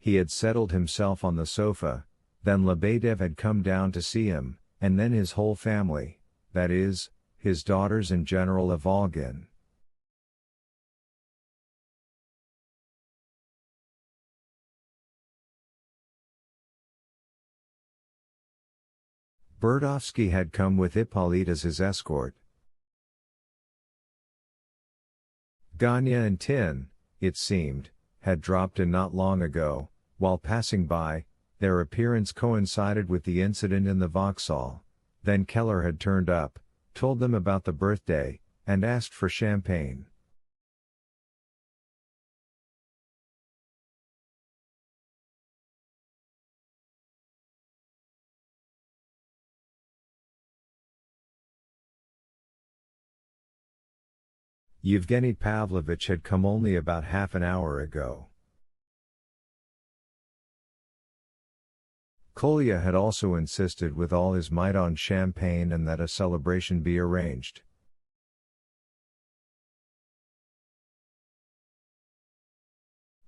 He had settled himself on the sofa, then Lebedev had come down to see him, and then his whole family, that is, his daughters and General Ivolgin. Burdovsky had come with Hippolyte as his escort. Ganya and Tin, it seemed, had dropped in not long ago. While passing by, their appearance coincided with the incident in the Vauxhall. Then Keller had turned up, told them about the birthday, and asked for champagne. Yevgeny Pavlovich had come only about half an hour ago. Kolya had also insisted with all his might on champagne and that a celebration be arranged.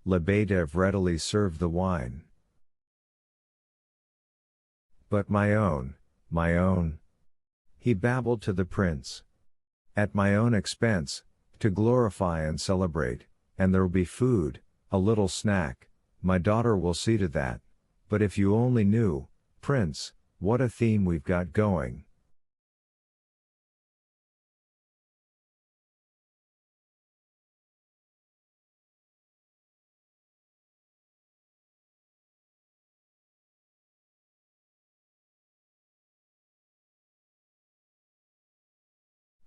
Lebedev readily served the wine. "But my own," he babbled to the prince. "At my own expense, to glorify and celebrate, and there'll be food, a little snack, my daughter will see to that. But if you only knew, Prince, what a theme we've got going."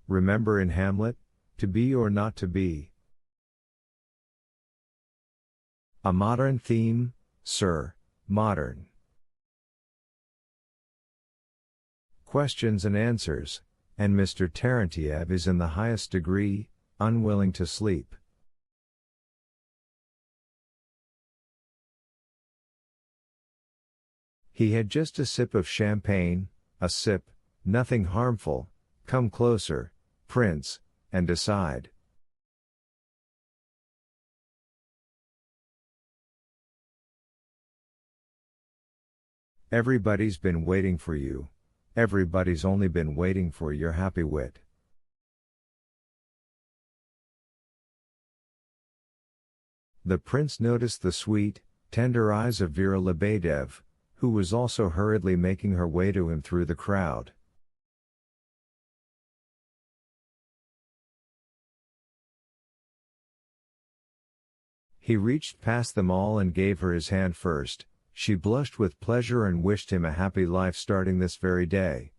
Remember in Hamlet, to be or not to be? A modern theme, sir, modern. Questions and answers, and Mr. Terentiev is in the highest degree, unwilling to sleep. He had just a sip of champagne, a sip, nothing harmful. Come closer, Prince, and decide. Everybody's been waiting for you. Everybody's only been waiting for your happy wit. The prince noticed the sweet, tender eyes of Vera Lebedev, who was also hurriedly making her way to him through the crowd. He reached past them all and gave her his hand first. She blushed with pleasure and wished him a happy life starting this very day.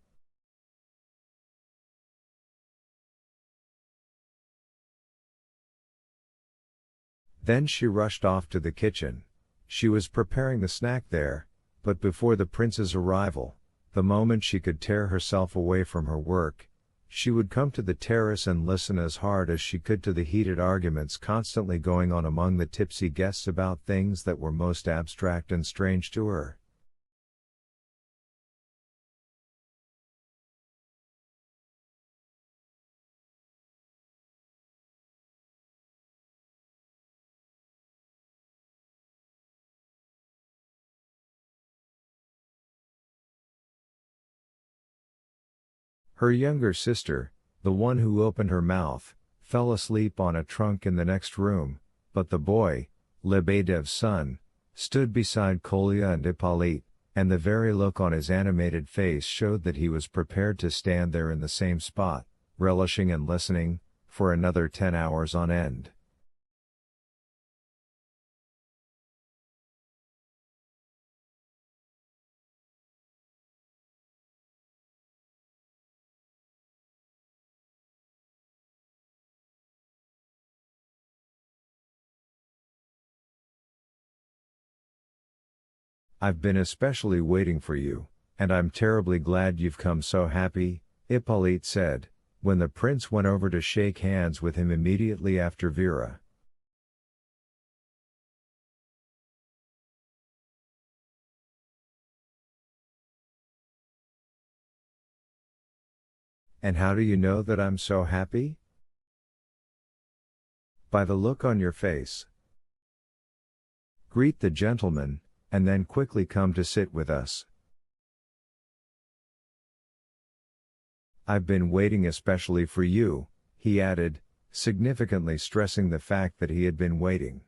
Then she rushed off to the kitchen. She was preparing the snack there, but before the prince's arrival, the moment she could tear herself away from her work, she would come to the terrace and listen as hard as she could to the heated arguments constantly going on among the tipsy guests about things that were most abstract and strange to her. Her younger sister, the one who opened her mouth, fell asleep on a trunk in the next room, but the boy, Lebedev's son, stood beside Kolya and Hippolyte, and the very look on his animated face showed that he was prepared to stand there in the same spot, relishing and listening, for another 10 hours on end. I've been especially waiting for you, and I'm terribly glad you've come so happy, Hippolyte said, when the prince went over to shake hands with him immediately after Vera. And how do you know that I'm so happy? By the look on your face. Greet the gentleman, and then quickly come to sit with us. I've been waiting especially for you, he added, significantly stressing the fact that he had been waiting.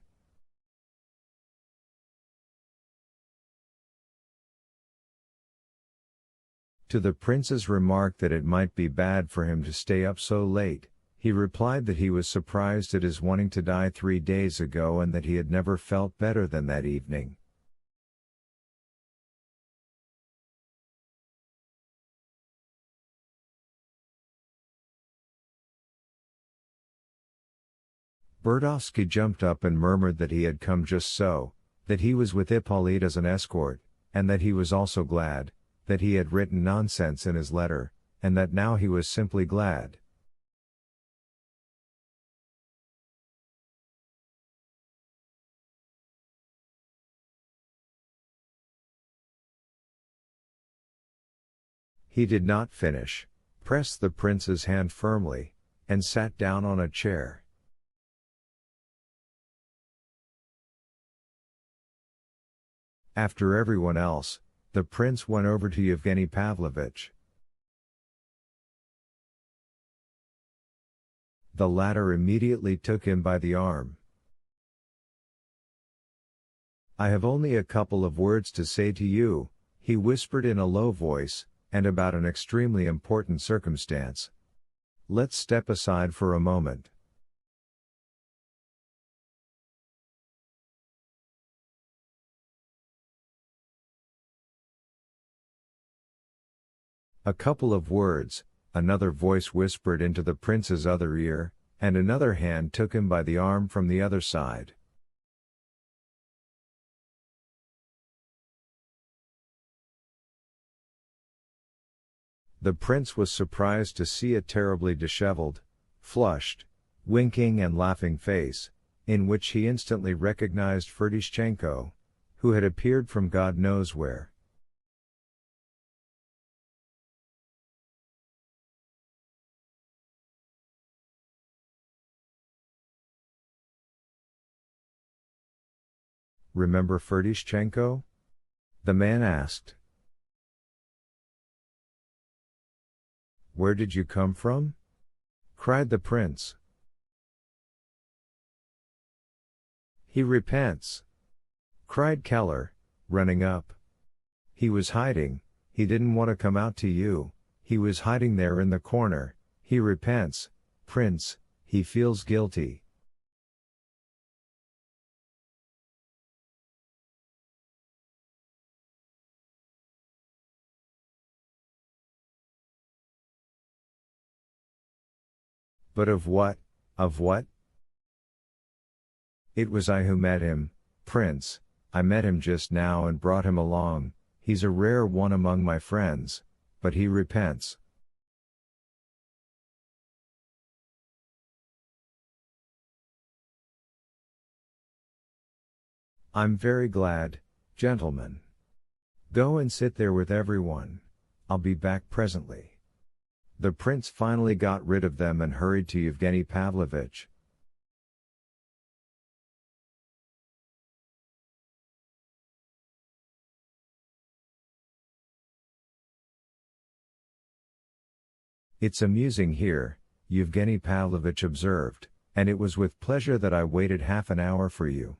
To the prince's remark that it might be bad for him to stay up so late, he replied that he was surprised at his wanting to die 3 days ago and that he had never felt better than that evening. Burdovsky jumped up and murmured that he had come just so, that he was with Hippolyte as an escort, and that he was also glad, that he had written nonsense in his letter, and that now he was simply glad. He did not finish, pressed the prince's hand firmly, and sat down on a chair. After everyone else, the prince went over to Yevgeny Pavlovich. The latter immediately took him by the arm. I have only a couple of words to say to you, he whispered in a low voice, and about an extremely important circumstance. Let's step aside for a moment. A couple of words, another voice whispered into the prince's other ear, and another hand took him by the arm from the other side. The prince was surprised to see a terribly disheveled, flushed, winking and laughing face, in which he instantly recognized Ferdishenko, who had appeared from God knows where. Remember Ferdishenko? The man asked. Where did you come from? Cried the prince. He repents, cried Keller, running up. He was hiding, he didn't want to come out to you, he was hiding there in the corner, he repents, prince, he feels guilty. But of what, of what? It was I who met him, prince, I met him just now and brought him along, he's a rare one among my friends, but he repents. I'm very glad, gentlemen. Go and sit there with everyone, I'll be back presently. The prince finally got rid of them and hurried to Yevgeny Pavlovich. It's amusing here, Yevgeny Pavlovich observed, and it was with pleasure that I waited half an hour for you.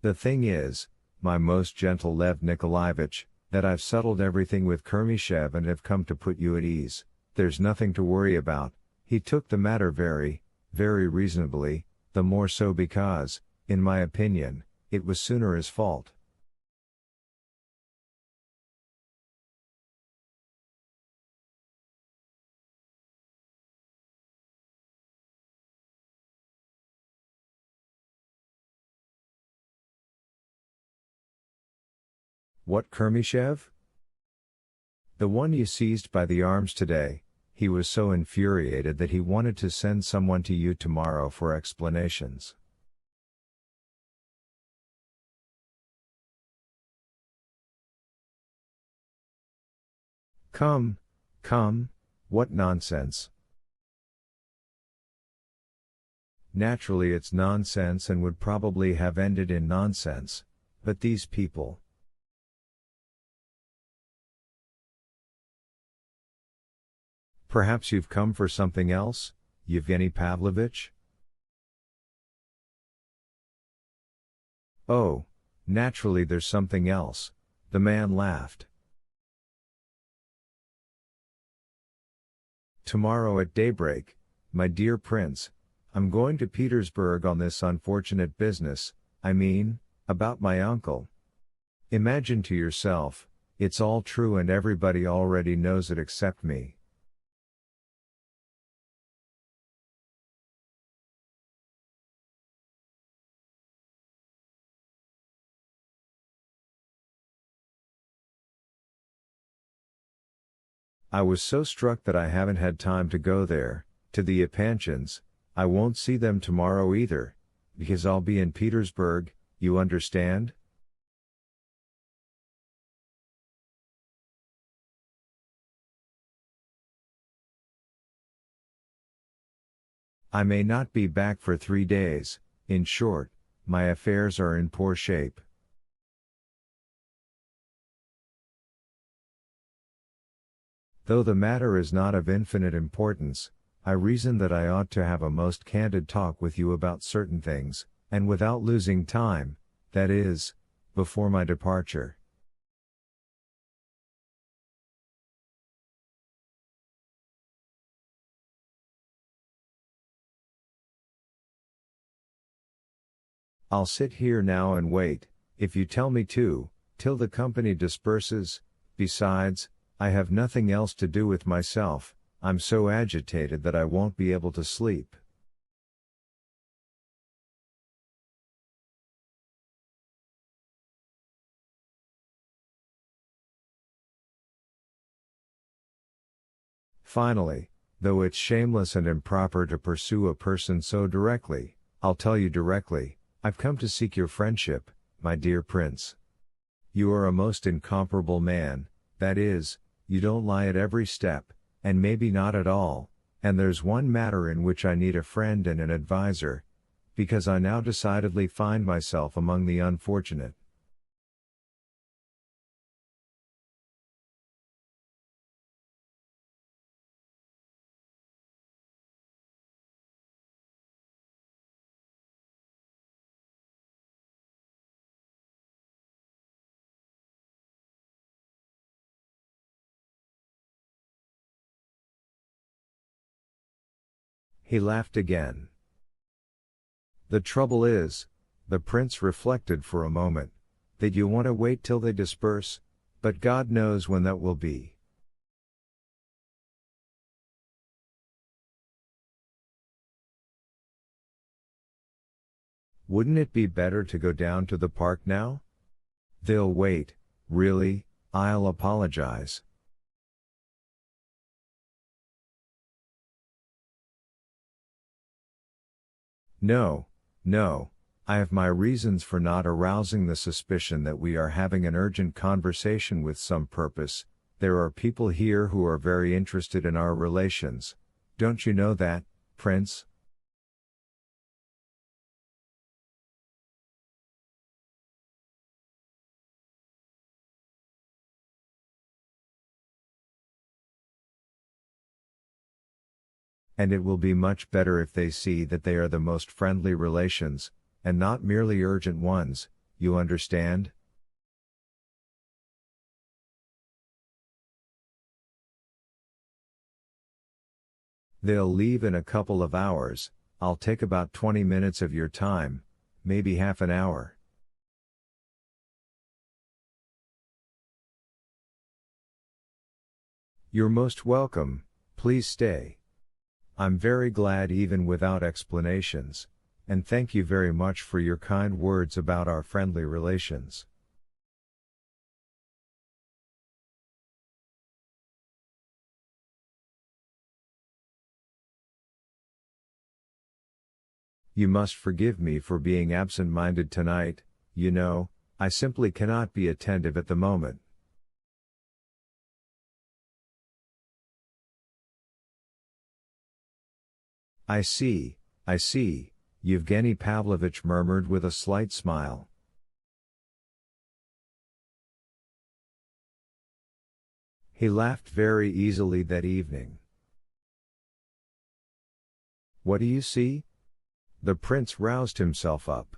The thing is, my most gentle Lev Nikolaevich, that I've settled everything with Kermishev and have come to put you at ease, there's nothing to worry about. He took the matter very, very reasonably, the more so because, in my opinion, it was sooner his fault. What Kermishev? The one you seized by the arms today. He was so infuriated that he wanted to send someone to you tomorrow for explanations. Come, come, what nonsense. Naturally it's nonsense and would probably have ended in nonsense, but these people. Perhaps you've come for something else, Yevgeny Pavlovich? Oh, naturally there's something else, the man laughed. Tomorrow at daybreak, my dear prince, I'm going to Petersburg on this unfortunate business, I mean, about my uncle. Imagine to yourself, it's all true and everybody already knows it except me. I was so struck that I haven't had time to go there, to the Epanchins. I won't see them tomorrow either, because I'll be in Petersburg, you understand? I may not be back for 3 days, in short, my affairs are in poor shape. Though the matter is not of infinite importance, I reason that I ought to have a most candid talk with you about certain things, and without losing time, that is, before my departure. I'll sit here now and wait, if you tell me to, till the company disperses. Besides, I have nothing else to do with myself, I'm so agitated that I won't be able to sleep. Finally, though it's shameless and improper to pursue a person so directly, I'll tell you directly, I've come to seek your friendship, my dear prince. You are a most incomparable man, that is, you don't lie at every step, and maybe not at all, and there's one matter in which I need a friend and an adviser, because I now decidedly find myself among the unfortunate. He laughed again. The trouble is, the prince reflected for a moment, that you want to wait till they disperse, but God knows when that will be. Wouldn't it be better to go down to the park now? They'll wait, really, I'll apologize. No, no, I have my reasons for not arousing the suspicion that we are having an urgent conversation with some purpose. There are people here who are very interested in our relations. Don't you know that, Prince? And it will be much better if they see that they are the most friendly relations, and not merely urgent ones, you understand? They'll leave in a couple of hours, I'll take about 20 minutes of your time, maybe half an hour. You're most welcome, please stay. I'm very glad even without explanations, and thank you very much for your kind words about our friendly relations. You must forgive me for being absent-minded tonight, you know, I simply cannot be attentive at the moment. I see, Yevgeny Pavlovich murmured with a slight smile. He laughed very easily that evening. What do you see? The prince roused himself up.